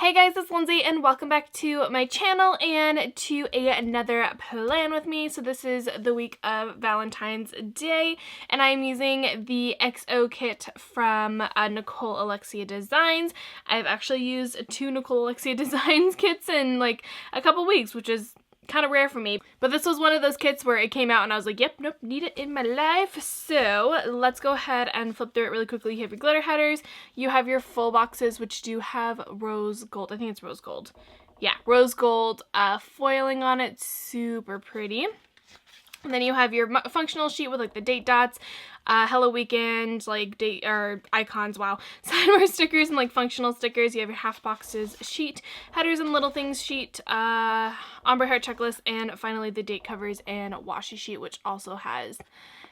Hey guys, it's Lindsay and welcome back to my channel and to another plan with me. So this is the week of Valentine's Day and I'm using the XO kit from Nicole Alexia Designs. I've actually used 2 Nicole Alexia Designs kits in like a couple weeks, which is kind of rare for me, but this was one of those kits where it came out and I was like, yep, nope, need it in my life. So let's go ahead and flip through it really quickly. You have your glitter headers, you have your full boxes, which do have rose gold. I think it's rose gold. Yeah, rose gold foiling on it, super pretty. And then you have your functional sheet with like the date dots, Hello Weekend, like date or icons, wow, sidebar stickers and like functional stickers. You have your half boxes sheet, headers and little things sheet, ombre heart checklist, and finally the date covers and washi sheet, which also has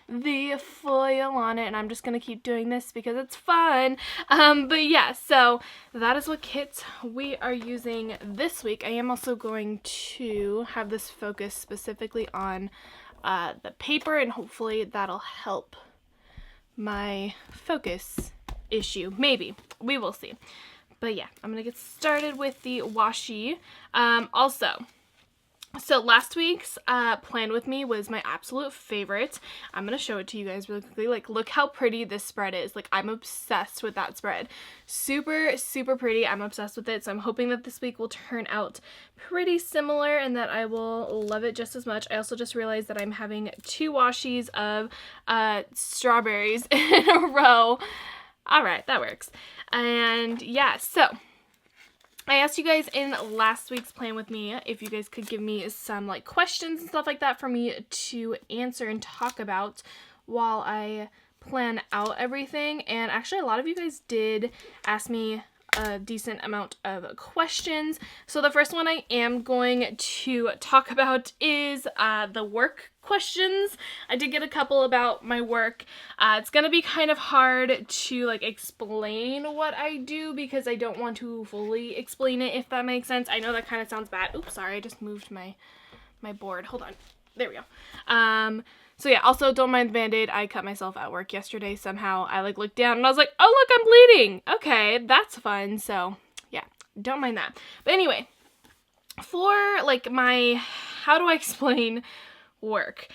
the foil on it. And I'm just gonna keep doing this because it's fun. But yeah, so that is what kits we are using this week. I am also going to have this focus specifically on the paper, and hopefully that'll help my focus issue. Maybe. We will see. But yeah, I'm gonna get started with the washi. So last week's plan with me was my absolute favorite. I'm gonna show it to you guys really quickly. Like, look how pretty this spread is. Like, I'm obsessed with that spread. Super, super pretty. I'm obsessed with it. So I'm hoping that this week will turn out pretty similar and that I will love it just as much. I also just realized that I'm having 2 washies of strawberries in a row. All right, that works. And yeah, so I asked you guys in last week's plan with me if you guys could give me some like questions and stuff like that for me to answer and talk about while I plan out everything. And actually a lot of you guys did ask me a decent amount of questions. So the first one I am going to talk about is the work questions. I did get a couple about my work. It's gonna be kind of hard to like explain what I do because I don't want to fully explain it, if that makes sense. I know that kind of sounds bad. Oops, sorry, I just moved my board. Hold on. There we go. So yeah, also don't mind the band-aid. I cut myself at work yesterday somehow. I like looked down and I was like, oh look, I'm bleeding. Okay, that's fun. So yeah, don't mind that. But anyway, for like my, how do I explain work?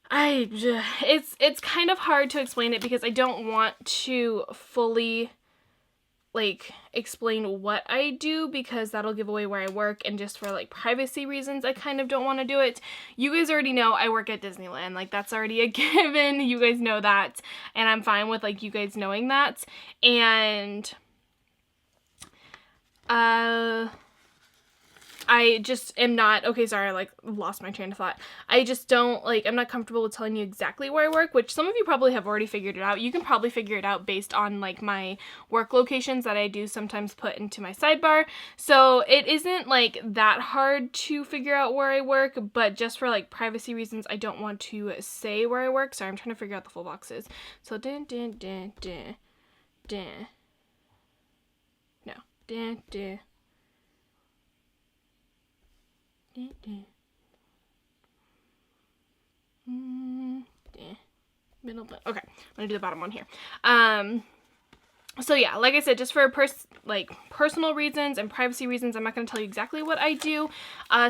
It's kind of hard to explain it because I don't want to fully like explain what I do because that'll give away where I work, and just for like privacy reasons I kind of don't want to do it. You guys already know I work at Disneyland, like that's already a given. You guys know that, and I'm fine with like you guys knowing that. And I just am not, okay, sorry, I like lost my train of thought. I just don't, like, I'm not comfortable with telling you exactly where I work, which some of you probably have already figured it out. You can probably figure it out based on like my work locations that I do sometimes put into my sidebar. So it isn't like that hard to figure out where I work, but just for like privacy reasons, I don't want to say where I work. Sorry, I'm trying to figure out the full boxes. So no, middle, but okay, I'm gonna do the bottom one here. So yeah, like I said, just for personal reasons and privacy reasons, I'm not going to tell you exactly what I do.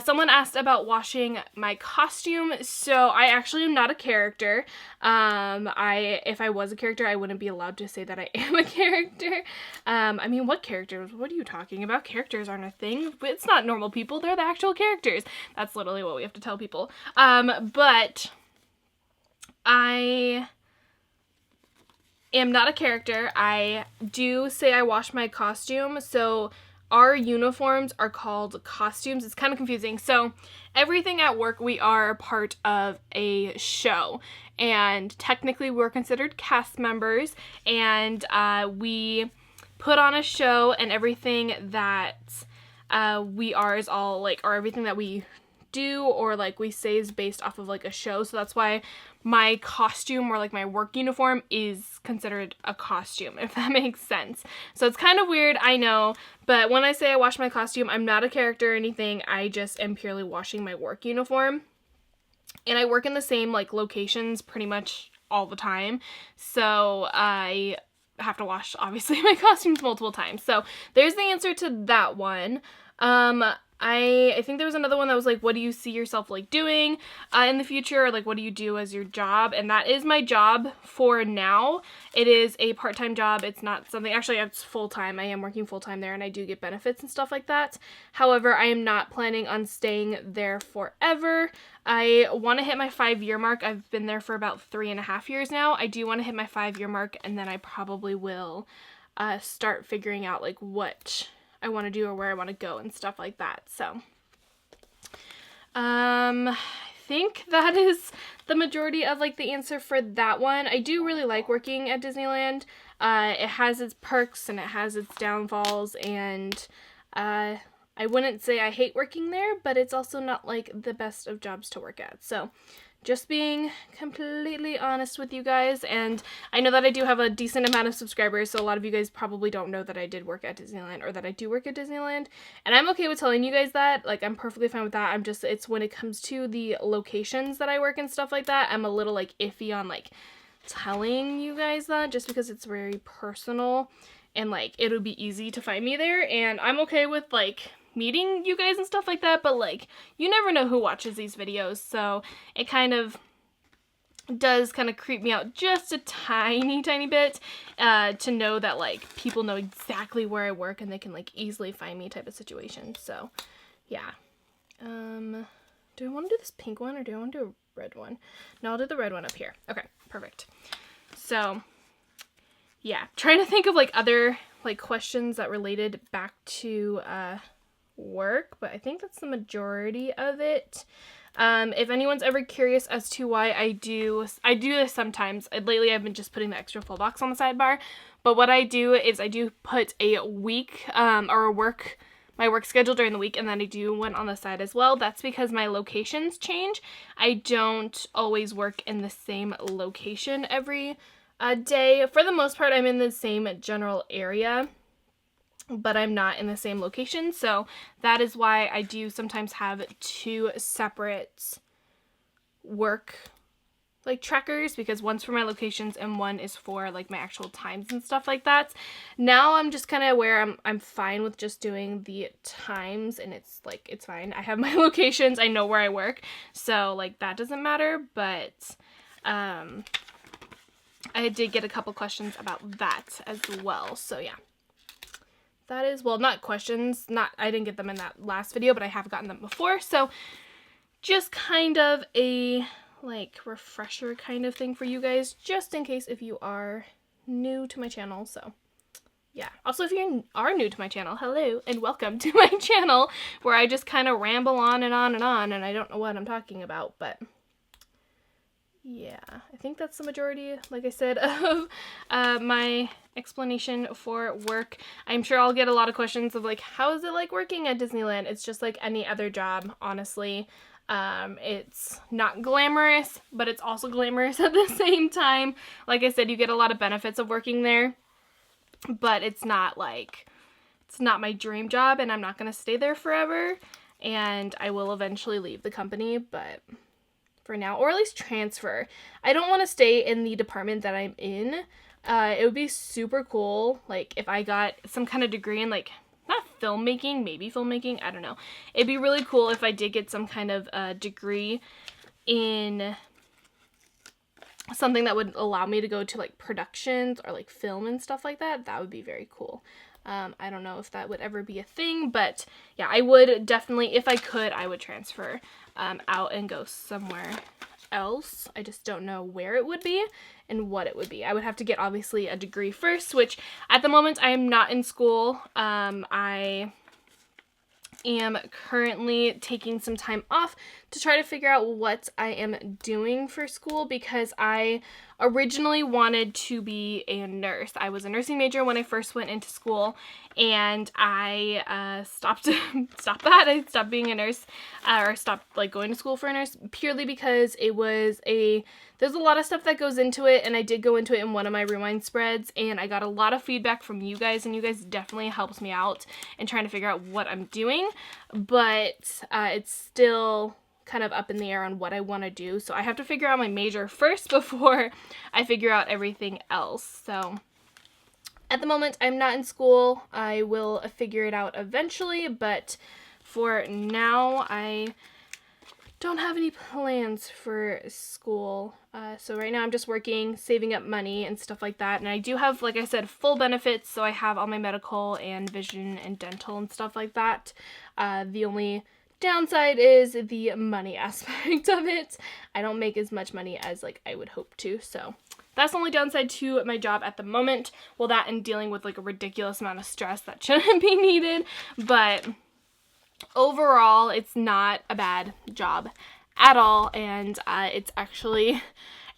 Someone asked about washing my costume. So I actually am not a character. If I was a character, I wouldn't be allowed to say that I am a character. I mean, what characters? What are you talking about? Characters aren't a thing. It's not normal people. They're the actual characters. That's literally what we have to tell people. But I am not a character. I do say I wash my costume. So our uniforms are called costumes. It's kind of confusing. So everything at work, we are part of a show, and technically we're considered cast members, and we put on a show, and everything that we are is all like, or everything that we do or like we say is based off of like a show. So that's why my costume or like my work uniform is considered a costume, if that makes sense. So it's kind of weird, I know, but when I say I wash my costume, I'm not a character or anything. I just am purely washing my work uniform. And I work in the same like locations pretty much all the time. So I have to wash, obviously, my costumes multiple times. So there's the answer to that one. I think there was another one that was like, what do you see yourself like doing in the future? Or, like, what do you do as your job? And that is my job for now. It is a part-time job. It's not something, actually it's full-time. I am working full-time there and I do get benefits and stuff like that. However, I am not planning on staying there forever. I want to hit my 5-year mark. I've been there for about 3.5 years now. I do want to hit my 5-year mark, and then I probably will start figuring out like what I want to do or where I want to go and stuff like that. So I think that is the majority of like the answer for that one. I do really like working at Disneyland. It has its perks and it has its downfalls, and I wouldn't say I hate working there, but it's also not like the best of jobs to work at. So just being completely honest with you guys, and I know that I do have a decent amount of subscribers, so a lot of you guys probably don't know that I did work at Disneyland or that I do work at Disneyland, and I'm okay with telling you guys that. Like, I'm perfectly fine with that. It's when it comes to the locations that I work and stuff like that, I'm a little like iffy on like telling you guys that, just because it's very personal and like it'll be easy to find me there, and I'm okay with like meeting you guys and stuff like that, but like you never know who watches these videos, so it kind of does kind of creep me out just a tiny bit to know that like people know exactly where I work and they can like easily find me type of situation. So yeah. Do I want to do this pink one or do I want to do a red one? No, I'll do the red one up here. Okay, perfect. So yeah, trying to think of like other like questions that related back to work, but I think that's the majority of it. If anyone's ever curious as to why I do this sometimes. Lately I've been just putting the extra full box on the sidebar, but what I do is I do put a week or my work schedule during the week, and then I do one on the side as well. That's because my locations change. I don't always work in the same location every day. For the most part, I'm in the same general area, but I'm not in the same location, so that is why I do sometimes have 2 separate work like trackers, because one's for my locations and one is for like my actual times and stuff like that. Now I'm just kind of where I'm fine with just doing the times, and it's like it's fine. I have my locations, I know where I work, so like that doesn't matter. But I did get a couple questions about that as well, so yeah. That is, well, not questions, I didn't get them in that last video, but I have gotten them before, so just kind of a, like, refresher kind of thing for you guys, just in case if you are new to my channel, so yeah. Also, if you are new to my channel, hello, and welcome to my channel, where I just kind of ramble on and on and on, and I don't know what I'm talking about, but yeah, I think that's the majority, like I said, of my explanation for work. I'm sure I'll get a lot of questions of like, how is it like working at Disneyland? It's just like any other job, honestly. It's not glamorous, but it's also glamorous at the same time. Like I said, you get a lot of benefits of working there, but it's not my dream job, and I'm not going to stay there forever, and I will eventually leave the company, but for now, or at least transfer. I don't want to stay in the department that I'm in. It would be super cool, like, if I got some kind of degree in, like, not filmmaking, maybe filmmaking, I don't know. It'd be really cool if I did get some kind of degree in something that would allow me to go to, like, productions or, like, film and stuff like that. That would be very cool. I don't know if that would ever be a thing, but yeah, I would definitely, if I could, I would transfer out and go somewhere else. I just don't know where it would be and what it would be. I would have to get, obviously, a degree first, which at the moment I am not in school. I am currently taking some time off to try to figure out what I am doing for school, because I originally wanted to be a nurse. I was a nursing major when I first went into school, and I stopped that. I stopped being a nurse, or stopped like going to school for a nurse, purely because there's a lot of stuff that goes into it, and I did go into it in one of my rewind spreads, and I got a lot of feedback from you guys, and you guys definitely helps me out in trying to figure out what I'm doing, but it's still kind of up in the air on what I want to do, so I have to figure out my major first before I figure out everything else. So At the moment, I'm not in school. I will figure it out eventually, but for now, I don't have any plans for school. So right now I'm just working, saving up money and stuff like that. And I do have, like I said, full benefits. So I have all my medical and vision and dental and stuff like that. The only downside is the money aspect of it. I don't make as much money as like I would hope to. So that's the only downside to my job at the moment. Well, that and dealing with like a ridiculous amount of stress that shouldn't be needed. But overall, it's not a bad job at all, and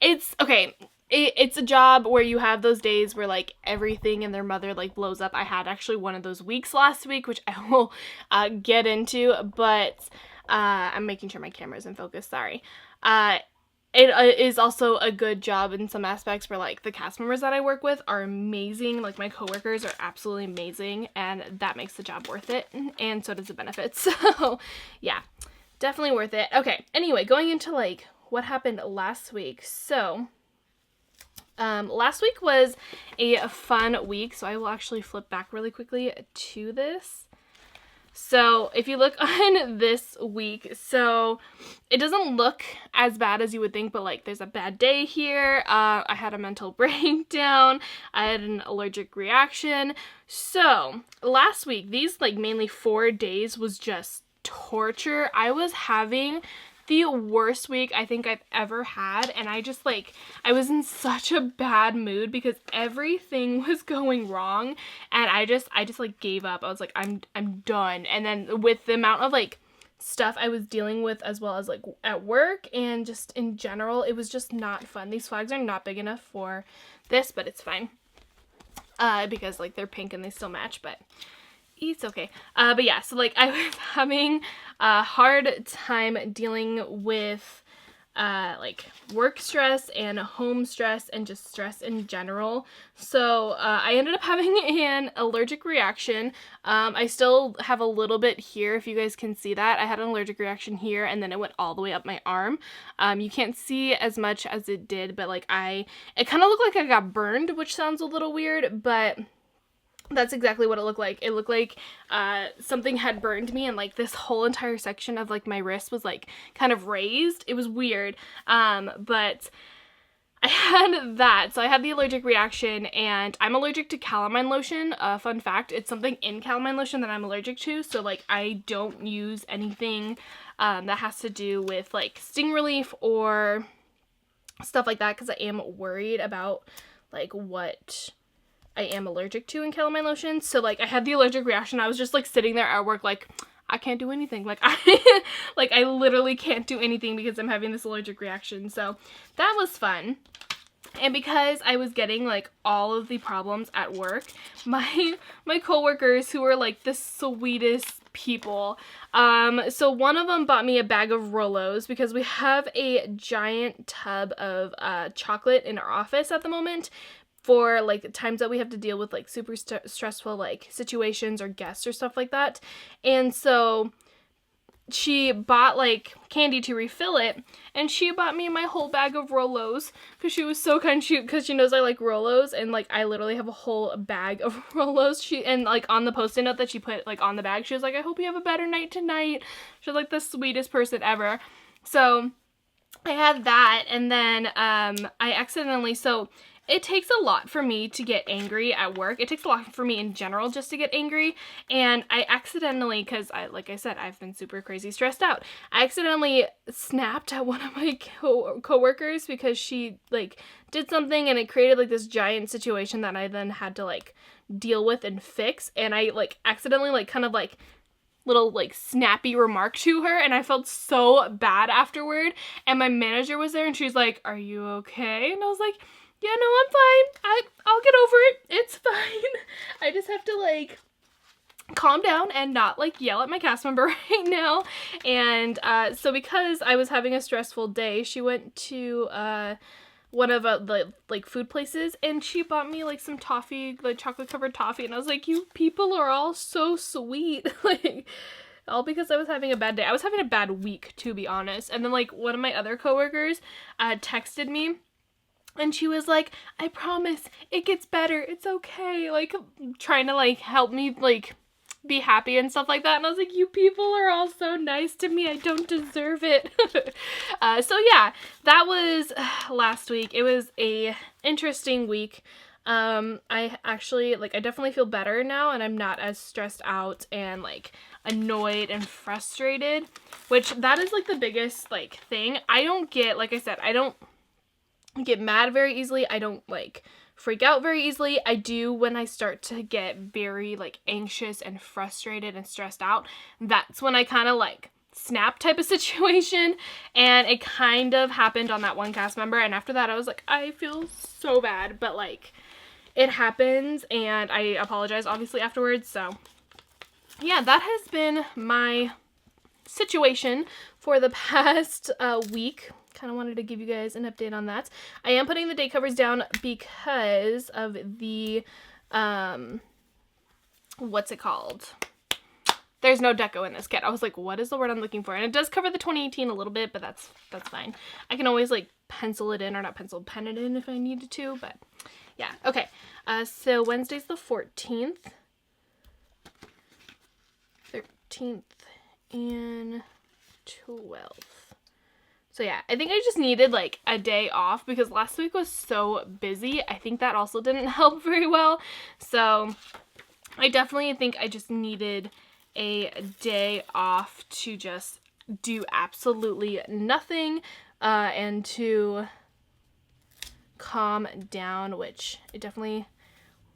it's okay. It's a job where you have those days where like everything and their mother like blows up. I had actually one of those weeks last week, which I will get into, but I'm making sure my camera's in focus. Sorry. It is also a good job in some aspects where like the cast members that I work with are amazing. Like my coworkers are absolutely amazing, and that makes the job worth it, and so does the benefits. So yeah, definitely worth it. Okay, anyway, going into like what happened last week. So last week was a fun week, so I will actually flip back really quickly to this. So if you look on this week, so it doesn't look as bad as you would think, but like there's a bad day here. I had a mental breakdown. I had an allergic reaction. So last week, these like mainly 4 days was just torture. I was having the worst week I think I've ever had, and I was in such a bad mood because everything was going wrong, and I just like gave up. I was like, I'm done. And then with the amount of like stuff I was dealing with as well as like at work and just in general, it was just not fun. These flags are not big enough for this, but it's fine because like they're pink and they still match, but it's okay. But yeah, so like I was having a hard time dealing with like work stress and home stress and just stress in general. So I ended up having an allergic reaction. I still have a little bit here, if you guys can see that. I had an allergic reaction here, and then it went all the way up my arm. You can't see as much as it did, but like it kind of looked like I got burned, which sounds a little weird, but that's exactly what it looked like. It looked like something had burned me, and like this whole entire section of like my wrist was like kind of raised. It was weird, but I had that. So I had the allergic reaction, and I'm allergic to calamine lotion. Fun fact, it's something in calamine lotion that I'm allergic to. So like I don't use anything that has to do with like sting relief or stuff like that, because I am worried about like what I am allergic to in calamine lotion. So like I had the allergic reaction. I was just like sitting there at work like I can't do anything. Like I literally can't do anything because I'm having this allergic reaction. So that was fun. And because I was getting like all of the problems at work, my coworkers, who were like the sweetest people, so one of them bought me a bag of Rolos because we have a giant tub of chocolate in our office at the moment for like times that we have to deal with like super stressful like situations or guests or stuff like that. And so she bought like candy to refill it, and she bought me my whole bag of Rolos because she was so kind, because she knows I like Rolos, and like I literally have a whole bag of Rolos. And like on the post-it note that she put like on the bag, she was like, I hope you have a better night tonight. She was like the sweetest person ever. So I had that, and then I accidentally, so it takes a lot for me to get angry at work. It takes a lot for me in general just to get angry. And I accidentally, because like I said, I've been super crazy stressed out. I accidentally snapped at one of my coworkers because she like did something, and it created like this giant situation that I then had to like deal with and fix. And I like accidentally like kind of like little like snappy remark to her, and I felt so bad afterward. And my manager was there, and she's like, are you okay? And I was like, yeah, no, I'm fine. I'll get over it. It's fine. I just have to like calm down and not like yell at my cast member right now. And so because I was having a stressful day, she went to one of the like food places, and she bought me like some toffee, like chocolate covered toffee, and I was like, you people are all so sweet. Like all because I was having a bad day. I was having a bad week, to be honest. And then like one of my other coworkers texted me And she was like, I promise, it gets better, it's okay, like, trying to, like, help me, like, be happy and stuff like that. And I was like, you people are all so nice to me, I don't deserve it. So yeah, that was last week. It was a interesting week. I actually, like, I definitely feel better now, and I'm not as stressed out and, like, annoyed and frustrated, which that is, like, the biggest, like, thing. I don't get, like I said, I don't get mad very easily. I don't, like, freak out very easily. I do when I start to get very, like, anxious and frustrated and stressed out. That's when I kind of, like, snap type of situation, and it kind of happened on that one cast member, and after that I was like, I feel so bad, but, like, it happens, and I apologize obviously afterwards. So yeah, that has been my situation for the past week. Kind of wanted to give you guys an update on that. I am putting the day covers down because of the what's it called? There's no deco in this kit. I was like, what is the word I'm looking for? And it does cover the 2018 a little bit, but that's fine. I can always, like, pencil it in, or not pencil, pen it in if I needed to, but yeah. Okay, so Wednesday's the 14th, 13th, and 12th. So yeah, I think I just needed, like, a day off because last week was so busy. I think that also didn't help very well. So I definitely think I just needed a day off to just do absolutely nothing and to calm down, which it definitely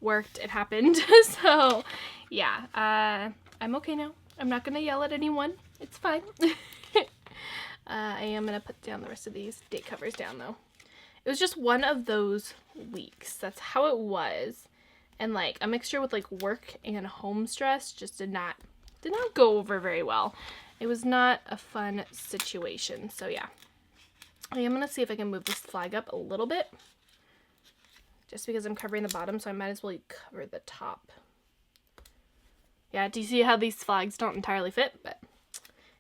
worked. It happened. So yeah, I'm okay now. I'm not gonna yell at anyone. It's fine. I am going to put down the rest of these date covers down, though. It was just one of those weeks. That's how it was. And, like, a mixture with, like, work and home stress just did not go over very well. It was not a fun situation. So, yeah. I am going to see if I can move this flag up a little bit. Just because I'm covering the bottom, so I might as well cover the top. Yeah, do you see how these flags don't entirely fit? But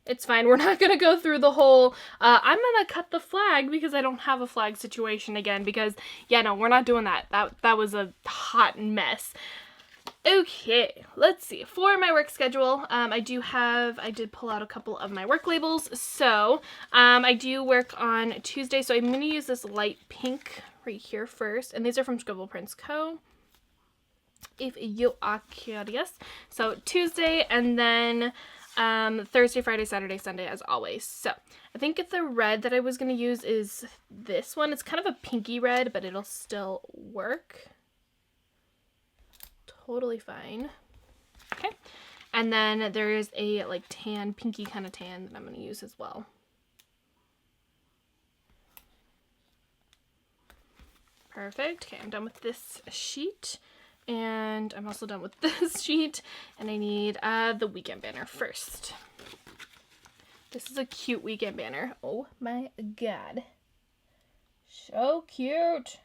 it's fine. We're not going to go through the whole, I'm going to cut the flag because I don't have a flag situation again because, yeah, no, we're not doing that. That was a hot mess. Okay, let's see. For my work schedule, I did pull out a couple of my work labels. So, I do work on Tuesday, so I'm going to use this light pink right here first. And these are from Scribble Prints Co., if you are curious. So, Tuesday, and then Thursday, Friday, Saturday, Sunday, as always. So I think the red that I was going to use is this one. It's kind of a pinky red, but it'll still work. Totally fine. Okay. And then there is a, like, tan, pinky kind of tan that I'm going to use as well. Perfect. Okay, I'm done with this sheet. And I'm also done with this sheet, and I need the weekend banner first. This is a cute weekend banner. Oh my god. So cute.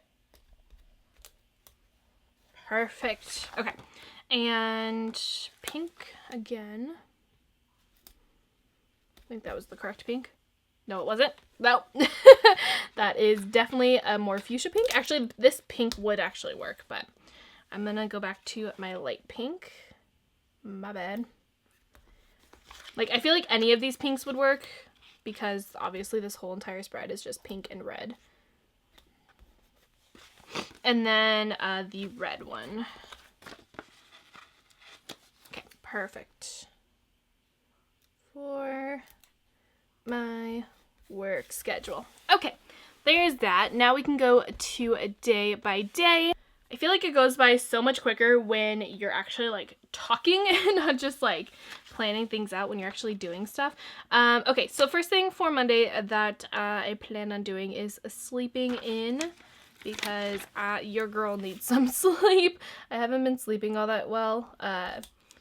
Perfect. Okay. And pink again. I think that was the correct pink. No, it wasn't. No. That is definitely a more fuchsia pink. Actually, this pink would actually work, but I'm gonna go back to my light pink. My bad. Like, I feel like any of these pinks would work because obviously this whole entire spread is just pink and red. And then the red one. Okay, perfect. For my work schedule. Okay, there's that. Now we can go to a day by day. I feel like it goes by so much quicker when you're actually, like, talking and not just, like, planning things out when you're actually doing stuff. Okay, so first thing for Monday that I plan on doing is sleeping in because your girl needs some sleep. I haven't been sleeping all that well,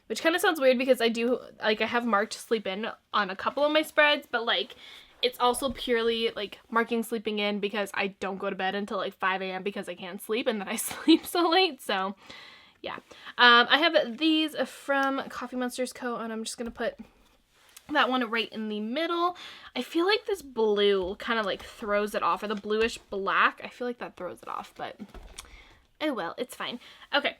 which kind of sounds weird because I do, like, I have marked sleep in on a couple of my spreads, but, like, it's also purely, like, marking sleeping in because I don't go to bed until, like, 5 a.m. because I can't sleep, and then I sleep so late, so yeah. I have these from Coffee Monsters Co., and I'm just going to put that one right in the middle. I feel like this blue kind of like throws it off, or the bluish black. I feel like that throws it off, but oh well, it's fine. Okay,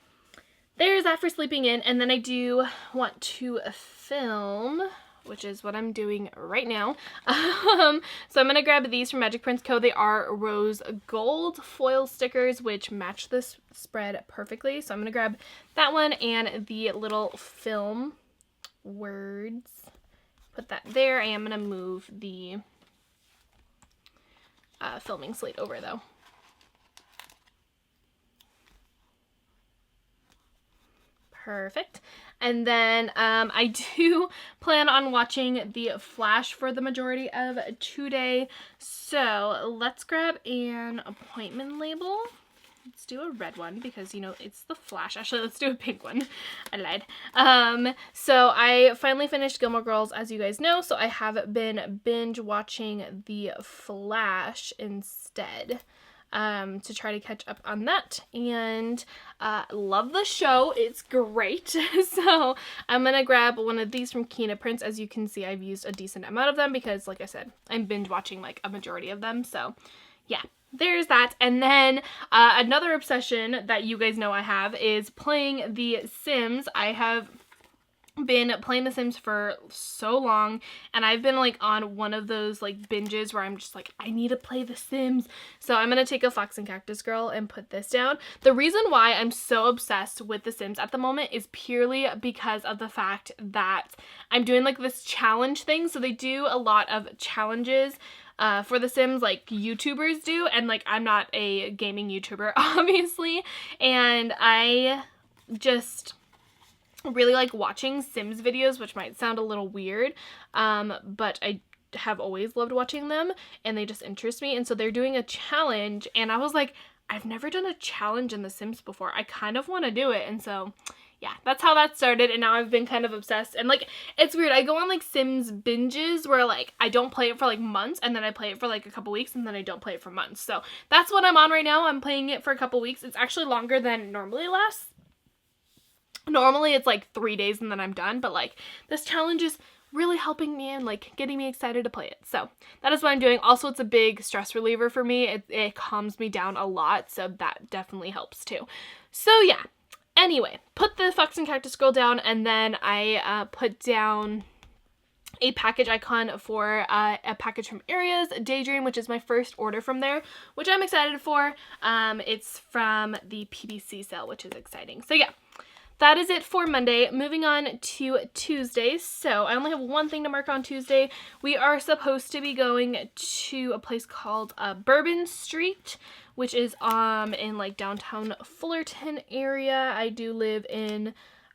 there's that for sleeping in. And then I do want to film, which is what I'm doing right now. So I'm gonna grab these from Magic Prints Co. They are rose gold foil stickers, which match this spread perfectly. So I'm gonna grab that one and the little film words. Put that there. I am going to move the filming slate over though. Perfect. And then I do plan on watching the Flash for the majority of today. So let's grab an appointment label. Let's do a red one because, you know, it's the Flash. Actually, let's do a pink one. I lied. So I finally finished Gilmore Girls, as you guys know. So I have been binge watching the Flash instead to try to catch up on that. And love the show. It's great. So I'm going to grab one of these from Kina Prints. As you can see, I've used a decent amount of them because, like I said, I'm binge watching like a majority of them. So yeah. There's that. And then another obsession that you guys know I have is playing The Sims. I have been playing The Sims for so long, and I've been like on one of those like binges where I'm just like, I need to play The Sims. So I'm gonna take a Fox and Cactus Girl and put this down. The reason why I'm so obsessed with The Sims at the moment is purely because of the fact that I'm doing like this challenge thing. So they do a lot of challenges for The Sims, like YouTubers do, and like I'm not a gaming YouTuber, obviously, and I just really like watching Sims videos, which might sound a little weird, but I have always loved watching them, and they just interest me. And so they're doing a challenge, and I was like, I've never done a challenge in The Sims before. I kind of want to do it. And so yeah, that's how that started, and now I've been kind of obsessed. And like, it's weird, I go on like Sims binges where like I don't play it for like months, and then I play it for like a couple weeks, and then I don't play it for months. So that's what I'm on right now. I'm playing it for a couple weeks. It's actually longer than it normally lasts. Normally it's like 3 days and then I'm done, but like this challenge is really helping me and like getting me excited to play it. So that is what I'm doing. Also, it's a big stress reliever for me. It calms me down a lot, so that definitely helps too. So yeah. Anyway, put the Fox and Cactus Girl down, and then I put down a package icon for a package from Area's Daydream, which is my first order from there, which I'm excited for. It's from the PBC sale, which is exciting. So yeah, that is it for Monday. Moving on to Tuesday. So I only have one thing to mark on Tuesday. We are supposed to be going to a place called Bourbon Street, which is in like downtown Fullerton area. I do live in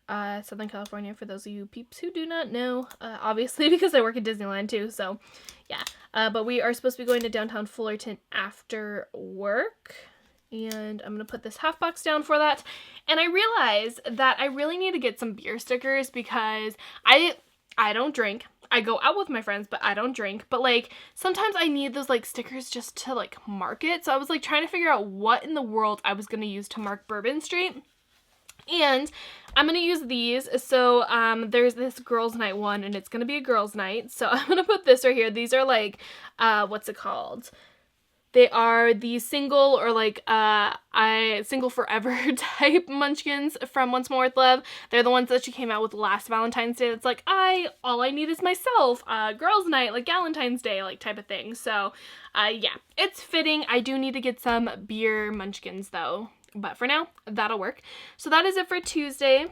Southern California, for those of you peeps who do not know, obviously, because I work at Disneyland too. So yeah, but we are supposed to be going to downtown Fullerton after work. And I'm going to put this half box down for that. And I realized that I really need to get some beer stickers because I don't drink. I go out with my friends, but I don't drink. But like sometimes I need those like stickers just to like mark it. So I was like trying to figure out what in the world I was going to use to mark Bourbon Street. And I'm going to use these. So there's this girls night one, and it's going to be a girls night. So I'm going to put this right here. These are like, what's it called? They are the single or like single forever type munchkins from Once More With Love. They're the ones that she came out with last Valentine's Day. It's like, all I need is myself. Girls night, like Valentine's Day, like type of thing. So yeah, it's fitting. I do need to get some beer munchkins though. But for now, that'll work. So that is it for Tuesday.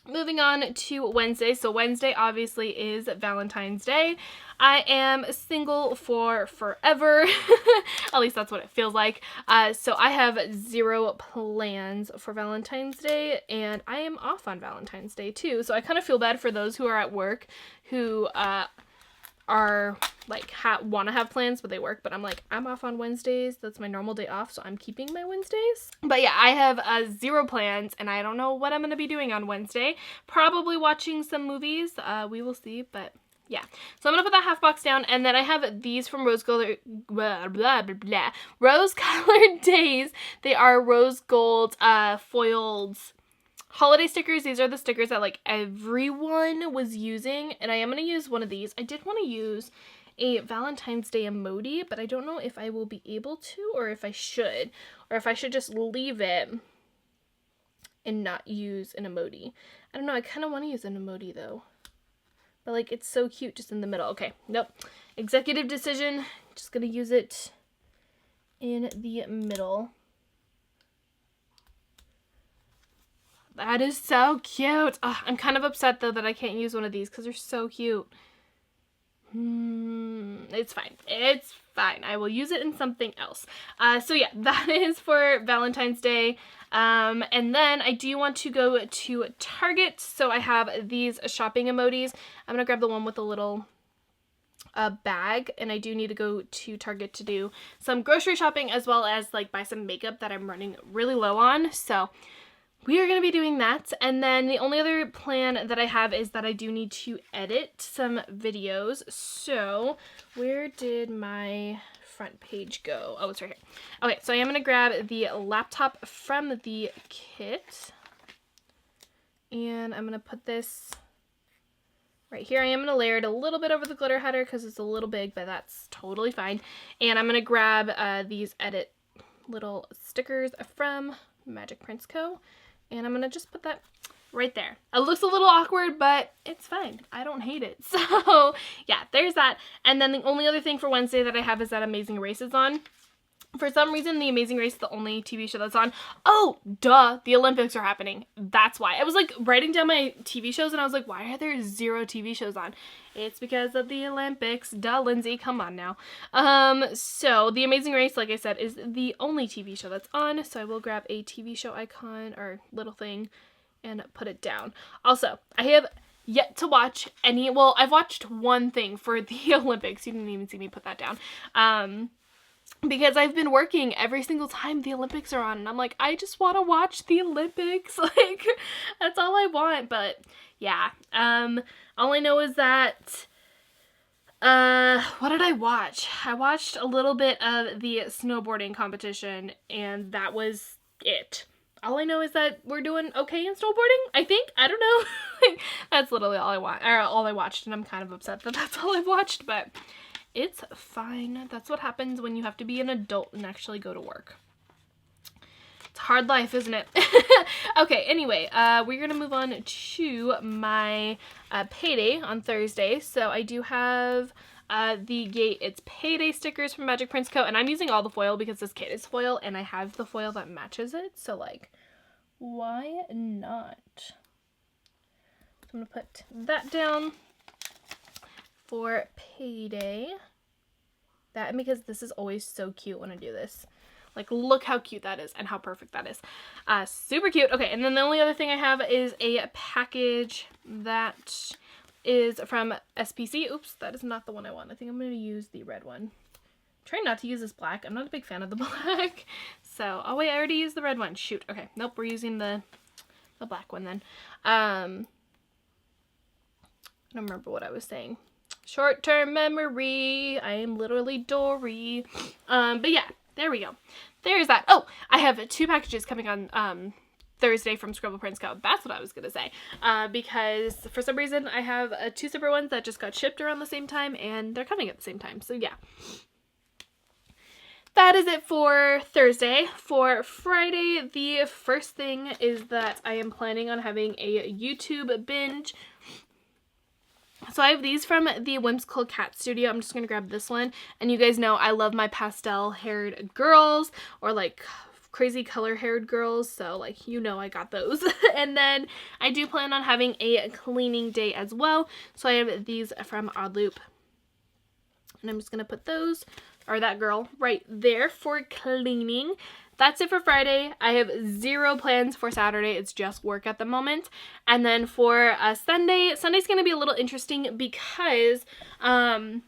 Moving on to Wednesday. So Wednesday obviously is Valentine's Day. I am single for forever. At least that's what it feels like. So I have 0 plans for Valentine's Day, and I am off on Valentine's Day too. So I kind of feel bad for those who are at work who are like want to have plans but they work, but I'm like, I'm off on Wednesdays. That's my normal day off, so I'm keeping my Wednesdays. But yeah, I have 0 plans, and I don't know what I'm gonna be doing on Wednesday. Probably watching some movies. We will see, but yeah. So I'm gonna put that half box down, and then I have these from Rose Colored Days. They are rose gold foiled holiday stickers. These are the stickers that like everyone was using, and I am going to use one of these. I did want to use a Valentine's Day emoji, but I don't know if I will be able to, or if I should just leave it and not use an emoji. I don't know, I kind of want to use an emoji though, but like it's so cute just in the middle. Okay, nope, executive decision, just gonna use it in the middle. That is so cute. Ugh, I'm kind of upset though that I can't use one of these because they're so cute. It's fine. It's fine. I will use it in something else. So yeah, that is for Valentine's Day. And then I do want to go to Target. So I have these shopping emojis. I'm gonna grab the one with the little bag, and I do need to go to Target to do some grocery shopping as well as like buy some makeup that I'm running really low on. So we are going to be doing that. And then the only other plan that I have is that I do need to edit some videos. So where did my front page go? Oh, it's right here. Okay, so I am going to grab the laptop from the kit. And I'm going to put this right here. I am going to layer it a little bit over the glitter header because it's a little big, but that's totally fine. And I'm going to grab these edit little stickers from Magic Prints Co. And I'm going to just put that right there. It looks a little awkward, but it's fine. I don't hate it. So yeah, there's that. And then the only other thing for Wednesday that I have is that Amazing Race is on. For some reason, The Amazing Race is the only TV show that's on. Oh, duh, the Olympics are happening. That's why. I was like writing down my TV shows and I was like, why are there 0 TV shows on? It's because of the Olympics. Duh, Lindsay, come on now. So The Amazing Race, like I said, is the only TV show that's on. So I will grab a TV show icon or little thing and put it down. Also, I have yet to watch any, well, I've watched one thing for the Olympics. You didn't even see me put that down. Because I've been working every single time the Olympics are on, and I'm like, I just want to watch the Olympics. Like, that's all I want. But yeah, all I know is that, what did I watch? I watched a little bit of the snowboarding competition, and that was it. All I know is that we're doing okay in snowboarding, I think. I don't know. Like, that's literally all I watched, and I'm kind of upset that that's all I've watched, but it's fine. That's what happens when you have to be an adult and actually go to work. It's a hard life, isn't it? Okay, anyway, we're going to move on to my payday on Thursday. So I do have the Yay It's Payday stickers from Magic Prints Co. And I'm using all the foil because this kit is foil and I have the foil that matches it. So, like, why not? So I'm going to put that down for payday. That, and because this is always so cute when I do this. Like, look how cute that is and how perfect that is. Super cute. Okay, and then the only other thing I have is a package that is from SPC. Oops, that is not the one I want. I think I'm going to use the red one. I'm trying not to use this black. I'm not a big fan of the black. So, oh wait, I already used the red one. Shoot. Okay, nope, we're using the black one then. I don't remember what I was saying. Short-term memory. I am literally Dory. But yeah, there we go. There's that. Oh, I have 2 packages coming on Thursday from Scribble Prints Co. That's what I was going to say. Because for some reason I have 2 separate ones that just got shipped around the same time and they're coming at the same time. So yeah. That is it for Thursday. For Friday, the first thing is that I am planning on having a YouTube binge. So I have these from the Whimsical Cat Studio. I'm just going to grab this one. And you guys know I love my pastel-haired girls or like crazy color-haired girls. So like, you know, I got those. And then I do plan on having a cleaning day as well. So I have these from Odd Loop. And I'm just going to put those, or that girl, right there for cleaning. That's it for Friday. I have 0 plans for Saturday. It's just work at the moment. And then for Sunday's going to be a little interesting because I'm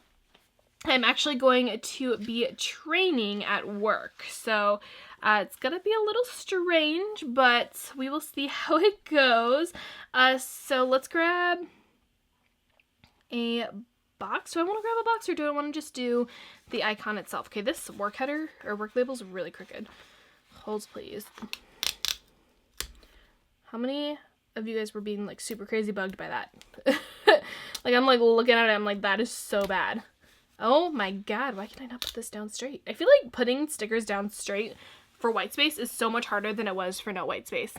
actually going to be training at work. So it's going to be a little strange, but we will see how it goes. So let's grab a box. Do I want to grab a box or do I want to just do the icon itself? Okay, this work header or work label is really crooked. Holds, please. How many of you guys were being like super crazy bugged by that? Like I'm like looking at it, I'm like, that is so bad. Oh my god, why can I not put this down straight? I feel like putting stickers down straight for white space is so much harder than it was for no white space.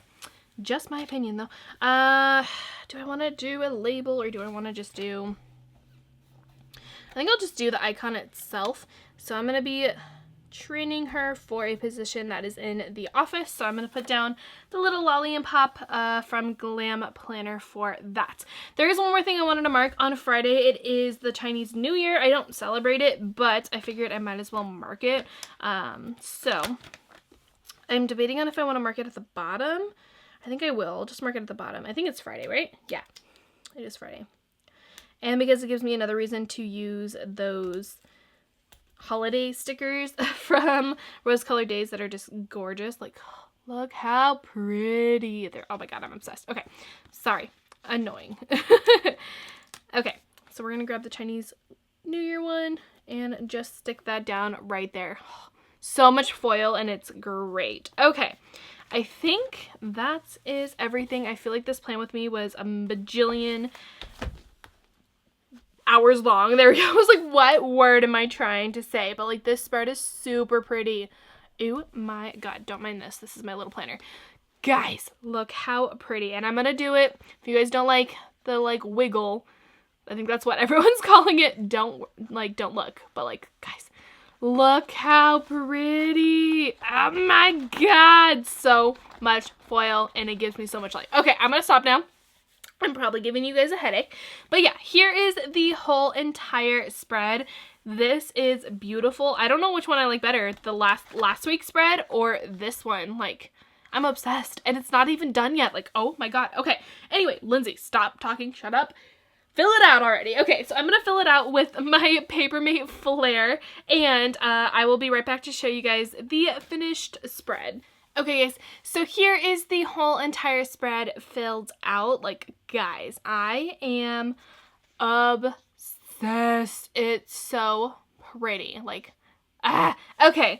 Just my opinion though. Do I want to do a label or do I want to just do... I think I'll just do the icon itself. So I'm going to be training her for a position that is in the office. So I'm going to put down the little lolly and pop from Glam Planner for that. There is one more thing I wanted to mark on Friday. It is the Chinese New Year. I don't celebrate it, but I figured I might as well mark it. So I'm debating on if I want to mark it at the bottom. I think I will. Just mark it at the bottom. I think it's Friday, right? Yeah, it is Friday. And because it gives me another reason to use those holiday stickers from Rose Colored Days that are just gorgeous. Like, look how pretty they're. Oh my god, I'm obsessed. Okay, sorry. Annoying. Okay, so we're going to grab the Chinese New Year one and just stick that down right there. So much foil and it's great. Okay. I think that is everything. I feel like this plan with me was a bajillion hours long. There we go. I was like, what word am I trying to say? But like this spread is super pretty. Oh my god, don't mind this. This is my little planner. Guys, look how pretty. And I'm gonna do it. If you guys don't like the like wiggle, I think that's what everyone's calling it. Don't look. But like, guys, look how pretty. Oh my god, so much foil and it gives me so much light. Okay, I'm gonna stop now. I'm probably giving you guys a headache. But yeah, here is the whole entire spread. This is beautiful. I don't know which one I like better, the last week's spread or this one. Like, I'm obsessed and it's not even done yet. Like, oh my god. Okay, anyway, Lindsay, stop talking, shut up. Fill it out already. Okay, so I'm gonna fill it out with my Papermate Flare and I will be right back to show you guys the finished spread. Okay guys, so here is the whole entire spread filled out. Like, guys, I am obsessed. It's so pretty. Like, okay.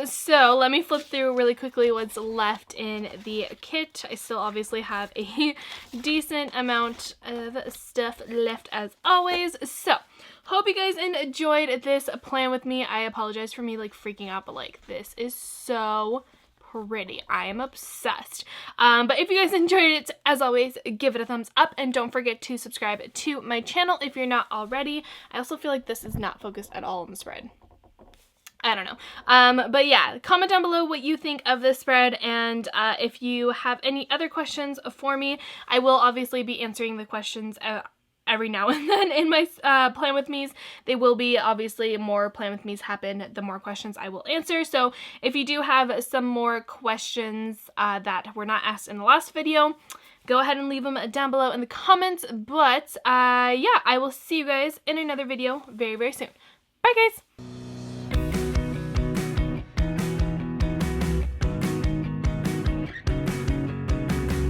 So let me flip through really quickly what's left in the kit. I still obviously have a decent amount of stuff left as always. So hope you guys enjoyed this plan with me. I apologize for me like freaking out, but like this is so pretty. I am obsessed. But if you guys enjoyed it, as always, give it a thumbs up and don't forget to subscribe to my channel if you're not already. I also feel like this is not focused at all on the spread. I don't know. But yeah, comment down below what you think of this spread, and if you have any other questions for me, I will obviously be answering the questions every now and then in my Plan With Me's. They will be obviously more Plan With Me's happen, the more questions I will answer. So if you do have some more questions that were not asked in the last video, go ahead and leave them down below in the comments. But yeah, I will see you guys in another video very, very soon. Bye guys!